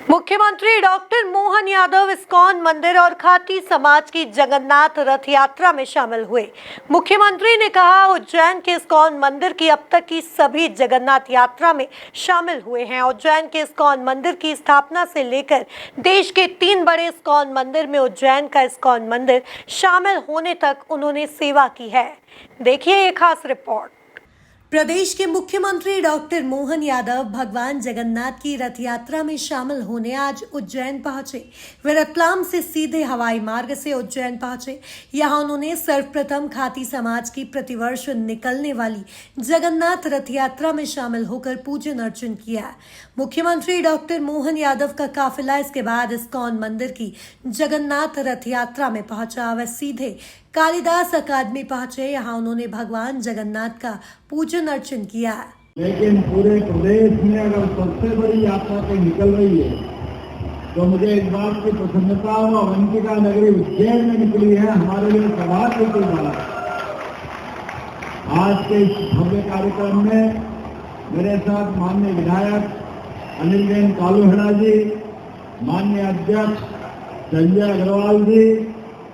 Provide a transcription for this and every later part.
मुख्यमंत्री doctor Mohan Yadav ISKCON मंदिर और खाटी समाज की जगन्नाथ रथ यात्रा में शामिल हुए। मुख्यमंत्री ने कहा, उज्जैन के इस्कॉन मंदिर की अब तक की सभी जगन्नाथ यात्रा में शामिल हुए हैं। उज्जैन के इस्कॉन मंदिर की स्थापना से लेकर देश के 3 बड़े इस्कॉन मंदिर में उज्जैन का इस्कॉन मंदिर शामिल होने तक उन्होंने सेवा की है। देखिए ये खास रिपोर्ट। प्रदेश के मुख्यमंत्री डॉक्टर मोहन यादव भगवान जगन्नाथ की रथ यात्रा में शामिल होने आज उज्जैन पहुंचे। वे रतलाम से सीधे हवाई मार्ग से उज्जैन पहुंचे। यहां उन्होंने सर्वप्रथम खाटी समाज की प्रतिवर्ष निकलने वाली जगन्नाथ रथ यात्रा में शामिल होकर पूजन अर्चन किया। मुख्यमंत्री डॉक्टर मोहन यादव का काफिला इसके बाद इस्कॉन मंदिर की जगन्नाथ रथ यात्रा में पहुंचा। वह सीधे कालिदास अकादमी पहुंचे। यहाँ उन्होंने भगवान जगन्नाथ का पूजन अर्चन किया। लेकिन पूरे प्रदेश में अगर सबसे बड़ी यात्रा तो निकल रही है तो मुझे इस बात की प्रसन्नता हो, अवंतिका नगरी उज्जैन में निकली है, हमारे लिए सौभाग्य की बात। आज के इस भव्य कार्यक्रम में मेरे साथ माननीय विधायक अनिल बेन कालूहेड़ा जी, माननीय अध्यक्ष संजय अग्रवाल जी,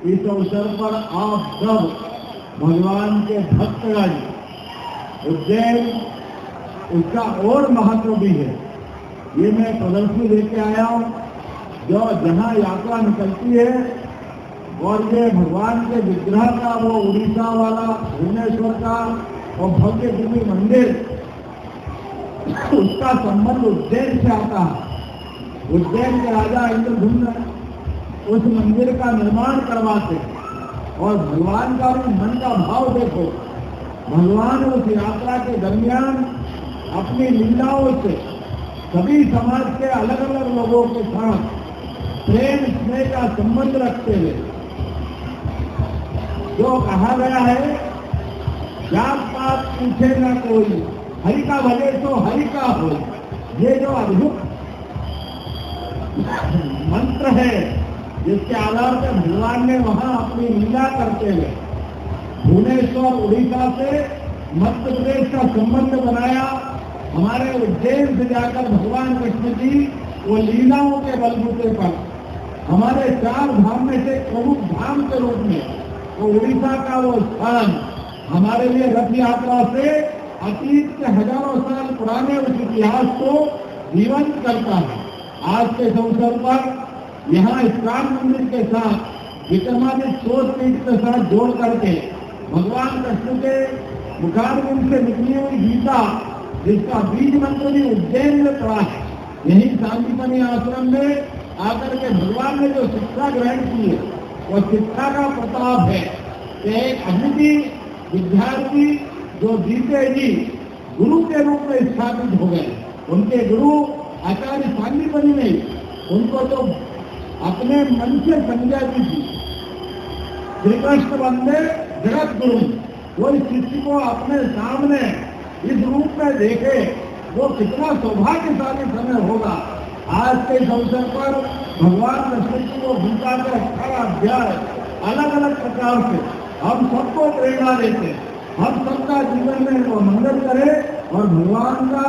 इस अवसर पर आप सब भगवान के भक्तगण, उज्जैन उसका और महत्व भी है। ये मैं प्रदर्शनी लेके आया हूँ जो जहाँ यात्रा निकलती है और ये भगवान के विग्रह का वो उड़ीसा वाला भुवनेश्वर का और भव्य दिव्य मंदिर, उसका संबंध उज्जैन से आता है। उज्जैन के राजा इंद्रधुम्न उस मंदिर का निर्माण करवाते और भगवान का भी मन का भाव देखो। भगवान उस यात्रा के दरमियान अपनी लीलाओं से सभी समाज के अलग अलग लोगों के साथ प्रेम स्नेह का संबंध रखते हुए, जो कहा गया है, जात पात पूछे न कोई, हरि का भले तो हरि का हो, ये जो अद्भुत मंत्र है जिसके आधार पर भगवान ने वहां अपनी लीला करते हुए भुवनेश्वर उड़ीसा से मध्य प्रदेश का संबंध बनाया। हमारे उज्जैन से जाकर भगवान कृष्ण जी वो लीलाओं के बलबूते पर हमारे 4 धाम में से प्रमुख धाम के रूप में वो उड़ीसा का वो स्थान हमारे लिए रथ यात्रा से अतीत के हजारों साल पुराने उस इतिहास को जीवंत करता है। आज के अवसर पर यहाँ इस्कॉन मंदिर के साथ विक्रमादित्य शोधपीठ के साथ जोड़ करके भगवान कृष्ण के मुखारविंद से निकली हुई गीता, जिसका बीज मंत्र भी उज्जैन में पड़ा है, यही शांतिपनी आश्रम में आकर के भगवान ने जो शिक्षा ग्रहण की है वो शिक्षा का प्रताप है कि एक अद्वितीय विद्यार्थी जो जीते जी गुरु के रूप में स्थापित हो गए। उनके गुरु आचार्य शांतिपनी ने उनको तो अपने मन से समझा दी थी। श्री कृष्ण वंदे जगत गुरु, वो इस शिष्य को अपने सामने इस रूप में देखे, वो कितना सौभाग्यशाली समय होगा। आज के इस अवसर पर भगवान कृष्ण जी को गीता के 18 अध्याय अलग अलग प्रकार से हम सबको प्रेरणा देते, हम सबका जीवन में वो मंगल करे और भगवान का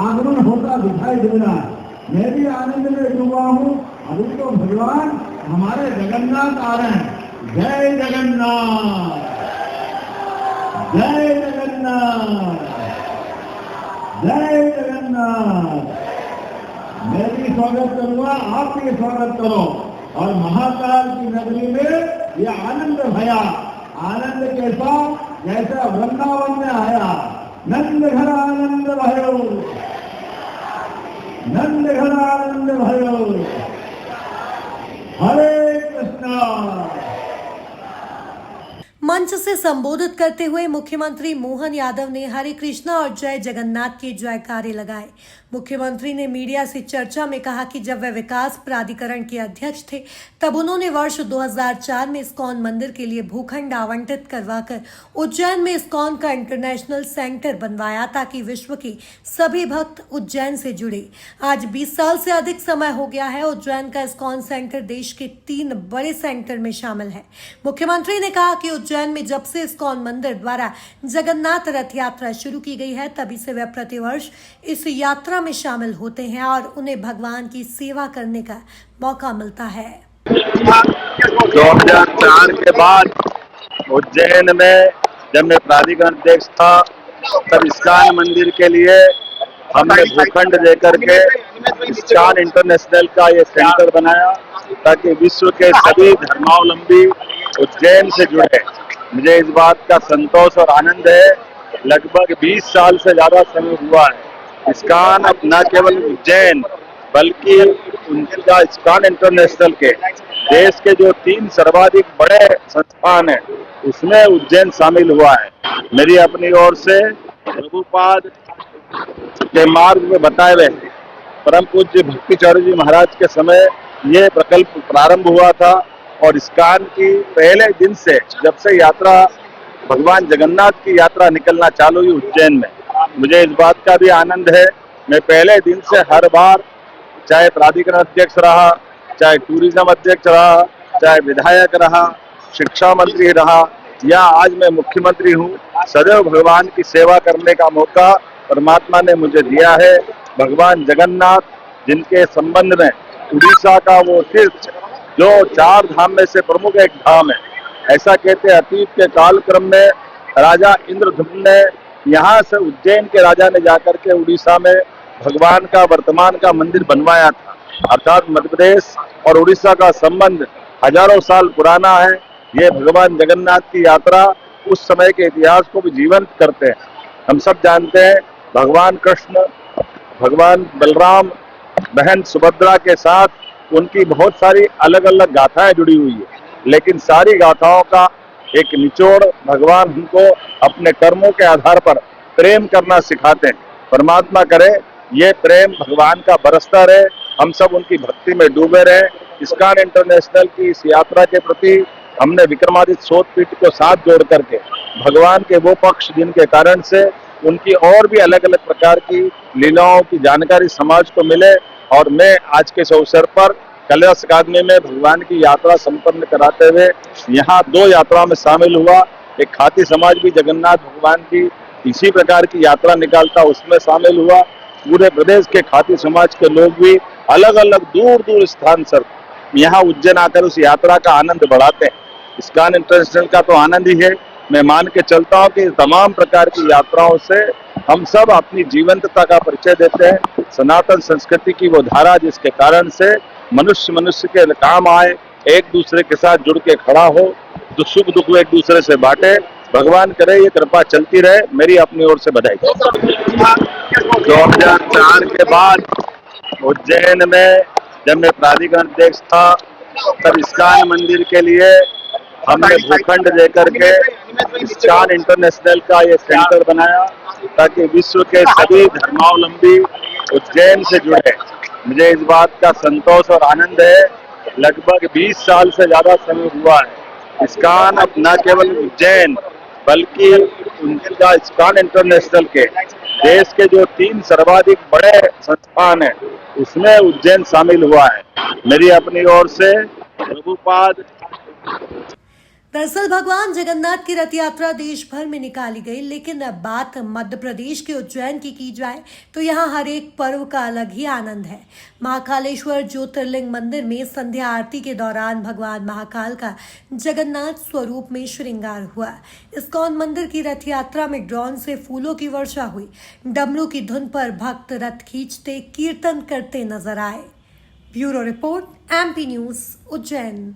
आगमन होता दिखाई दे रहा है। मैं भी आनंद में डूबा हूँ। अभी तो भगवान हमारे जगन्नाथ आ रहे हैं। जय जगन्नाथ, जय जगन्नाथ, जय जगन्नाथ। मैं भी स्वागत करूंगा, आप भी स्वागत करो। और महाकाल की नगरी में ये आनंद भया, आनंद कैसा, जैसा वृंदावन में आया। नंद घर आनंद भयो, नंद घर आनंद भयो, हरे कृष्णा। मंच से संबोधित करते हुए मुख्यमंत्री मोहन यादव ने हरे कृष्णा और जय जगन्नाथ के जयकारे लगाए। मुख्यमंत्री ने मीडिया से चर्चा में कहा कि जब वे विकास प्राधिकरण के अध्यक्ष थे तब उन्होंने वर्ष 2004 में इस्कॉन मंदिर के लिए भूखंड आवंटित करवाकर उज्जैन में इस्कॉन का इंटरनेशनल सेंटर बनवाया ताकि विश्व के सभी भक्त उज्जैन से जुड़े। आज 20 साल से अधिक समय हो गया है। उज्जैन का इस्कॉन सेंटर देश के 3 बड़े सेंटर में शामिल है। मुख्यमंत्री ने कहा कि उज्जैन उज्जैन में जब से इस्कॉन मंदिर द्वारा जगन्नाथ रथ यात्रा शुरू की गई है, तभी से वे प्रतिवर्ष इस यात्रा में शामिल होते हैं और उन्हें भगवान की सेवा करने का मौका मिलता है। 2004 के बाद उज्जैन में जब मैं प्राधिकरण अध्यक्ष था, तब इस्कॉन मंदिर के लिए हमने भूखंड लेकर के इस्कॉन इंटरनेशनल का ये सेंटर बनाया ताकि विश्व के सभी धर्मावलंबी उज्जैन से जुड़े। मुझे इस बात का संतोष और आनंद है, लगभग 20 साल से ज्यादा समय हुआ है इस्कॉन अब न केवल उज्जैन बल्कि उनका इस्कॉन इंटरनेशनल के देश के जो 3 सर्वाधिक बड़े संस्थान है उसमें उज्जैन शामिल हुआ है। मेरी अपनी ओर से प्रभुपाद के मार्ग में बताए हुए परम पूज्य भक्तिचौर्य जी महाराज के समय ये प्रकल्प प्रारंभ हुआ था और इस्कॉन की पहले दिन से जब से यात्रा भगवान जगन्नाथ की यात्रा निकलना चालू हुई उज्जैन में, मुझे इस बात का भी आनंद है। मैं पहले दिन से हर बार चाहे प्राधिकरण अध्यक्ष रहा, चाहे टूरिज्म अध्यक्ष रहा, चाहे विधायक रहा, शिक्षा मंत्री रहा या आज मैं मुख्यमंत्री हूँ, सदैव भगवान की सेवा करने का मौका परमात्मा ने मुझे दिया है। भगवान जगन्नाथ जिनके संबंध में उड़ीसा का वो तीर्थ जो 4 धाम में से प्रमुख एक धाम है, ऐसा कहते हैं अतीत के कालक्रम में राजा इंद्रधुम्न ने यहाँ से उज्जैन के राजा ने जाकर के उड़ीसा में भगवान का वर्तमान का मंदिर बनवाया था। अर्थात मध्य प्रदेश और उड़ीसा का संबंध हजारों साल पुराना है। ये भगवान जगन्नाथ की यात्रा उस समय के इतिहास को भी जीवंत करते हैं। हम सब जानते हैं भगवान कृष्ण, भगवान बलराम, बहन सुभद्रा के साथ उनकी बहुत सारी अलग अलग गाथाएं जुड़ी हुई है, लेकिन सारी गाथाओं का एक निचोड़ भगवान हमको अपने कर्मों के आधार पर प्रेम करना सिखाते हैं। परमात्मा करे ये प्रेम भगवान का बरसता रहे, हम सब उनकी भक्ति में डूबे रहे। इस्कॉन इंटरनेशनल की इस यात्रा के प्रति हमने विक्रमादित्य शोधपीठ को साथ जोड़ करके भगवान के वो पक्ष जिनके कारण से उनकी और भी अलग अलग प्रकार की लीलाओं की जानकारी समाज को मिले, और मैं आज के इस अवसर पर कैलाश अकादमी में भगवान की यात्रा संपन्न कराते हुए यहाँ 2 यात्रा में शामिल हुआ। एक खाती समाज भी जगन्नाथ भगवान की इसी प्रकार की यात्रा निकालता, उसमें शामिल हुआ। पूरे प्रदेश के खाती समाज के लोग भी अलग अलग दूर दूर स्थान से यहाँ उज्जैन आकर उस यात्रा का आनंद बढ़ाते हैं। इस्कॉन इंटरनेशनल का तो आनंद ही है। मैं मान के चलता हूँ कि तमाम प्रकार की यात्राओं से हम सब अपनी जीवंतता का परिचय देते हैं। सनातन संस्कृति की वो धारा जिसके कारण से मनुष्य के काम आए, एक दूसरे के साथ जुड़ के खड़ा हो, तो सुख दुख एक दूसरे से बांटे। भगवान करे ये कृपा चलती रहे। मेरी अपनी ओर से बधाई। 2004 के बाद उज्जैन में जब मैं प्राधिकरण अध्यक्ष था, तब इस्कॉन मंदिर के लिए हमने भूखंड लेकर के इस्कॉन इंटरनेशनल का ये सेंटर बनाया ताकि विश्व के सभी धर्मावलंबी उज्जैन से जुड़े। मुझे इस बात का संतोष और आनंद है, लगभग 20 साल से ज्यादा समय हुआ है इस्कॉन अब न केवल उज्जैन बल्कि उनका इस्कॉन इंटरनेशनल के देश के जो 3 सर्वाधिक बड़े संस्थान है उसमें उज्जैन शामिल हुआ है। मेरी अपनी ओर से प्रभुपाद। दरअसल भगवान जगन्नाथ की रथ यात्रा देश भर में निकाली गई, लेकिन अब बात मध्य प्रदेश के उज्जैन की जाए तो यहाँ हर एक पर्व का अलग ही आनंद है। महाकालेश्वर ज्योतिर्लिंग मंदिर में संध्या आरती के दौरान भगवान महाकाल का जगन्नाथ स्वरूप में श्रृंगार हुआ। इस्कॉन मंदिर की रथ यात्रा में ड्रोन से फूलों की वर्षा हुई। डमरू की धुन पर भक्त रथ खींचते कीर्तन करते नजर आए। Bureau report, MP news, Ujjain.